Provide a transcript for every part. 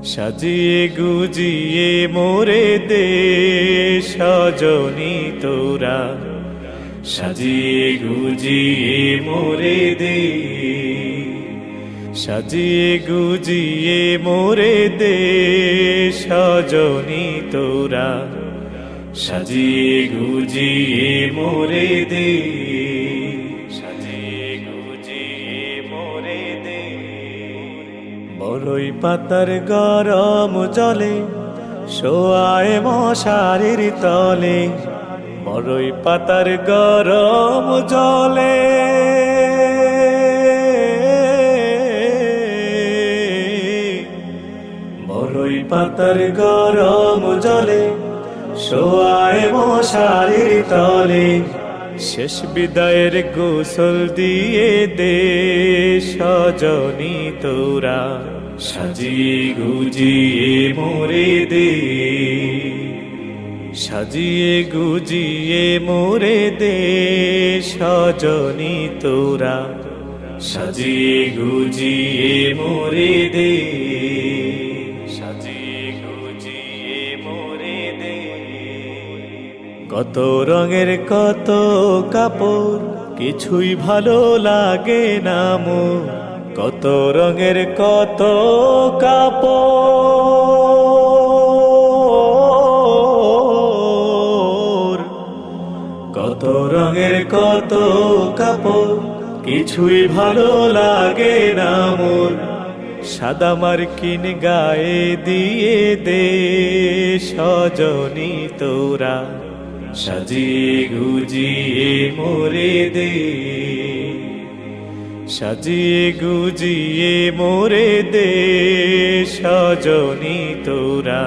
সাজিয়ে গুজিয়ে মোরে দে সজনী তোরা, সাজিয়ে গুজিয়ে মোরে দে, সাজিয়ে গুজিয়ে মোরে দে সজনী তোরা, সাজিয়ে গুজিয়ে মোরে দে, সাজিয়ে গুজিয়ে মোরে দে। বড়ই পাতার গরম জলে শোয়ায় মশারির তলে, বড়ই পাতার গরম জলে বড়ই পাতার গরম জলে শোয়ায় মশারির তলে, শেষ বিদায়ের গোসল দিয়ে দে সজনী তোরা, সাজিয়ে গুজিয়ে মোরে দে, সাজিয়ে গুজিয়ে মোরে দে সজনী তোরা, সাজিয়ে গুজিয়ে মোরে দে, সাজিয়ে গুজিয়ে মোরে দে। কত রঙের কত কাপড় কিছুই ভালো লাগে না মোর, কত রঙের কত কাপড়, কত রঙের কত কাপড় কিছুই ভালো লাগে না মোর, সাদা মার্কিন গায়ে দিয়ে দে সজনী তোরা, সাজিয়ে গুজিয়ে মোরে দে, সাজিয়ে গুজিয়ে মোরে দে সজনী তোরা,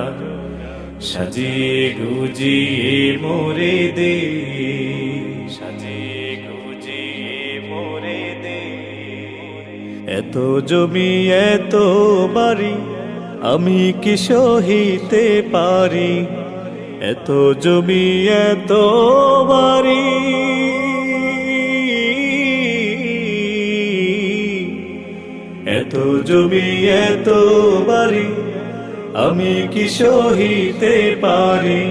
সাজিয়ে গুজিয়ে মোরে দে, সাজিয়ে গুজিয়ে মোরে দে। এত জমি এত বাড়ি আমি কি সহিতে পারি, এত জমি এত বাড়ি, এত জমি এত বাড়ি আমি কি সহিতে পারি,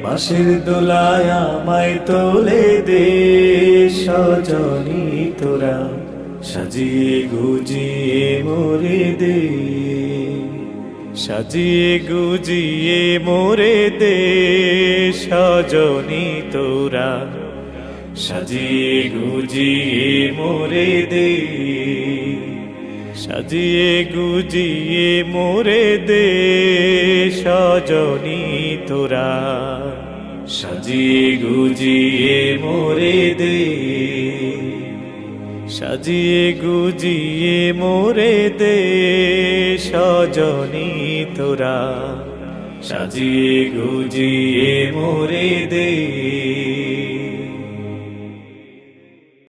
বাঁশের দোলায় আমায় তোলে দে সজনী তোরা, সাজিয়ে গুজিয়ে মোরে দে, সাজিয়ে গুজিয়ে মোরে দে সজনী তোরা, সাজিয়ে গুজিয়ে মোরে দে, সাজিয়ে গুজিয়ে মোরে দে সজনী তোরা, সাজিয়ে গুজিয়ে মোরে দে, সাজিয়ে গুজিয়ে মোরে দে সজনী তোরা, সাজিয়ে গুজিয়ে মোরে দে।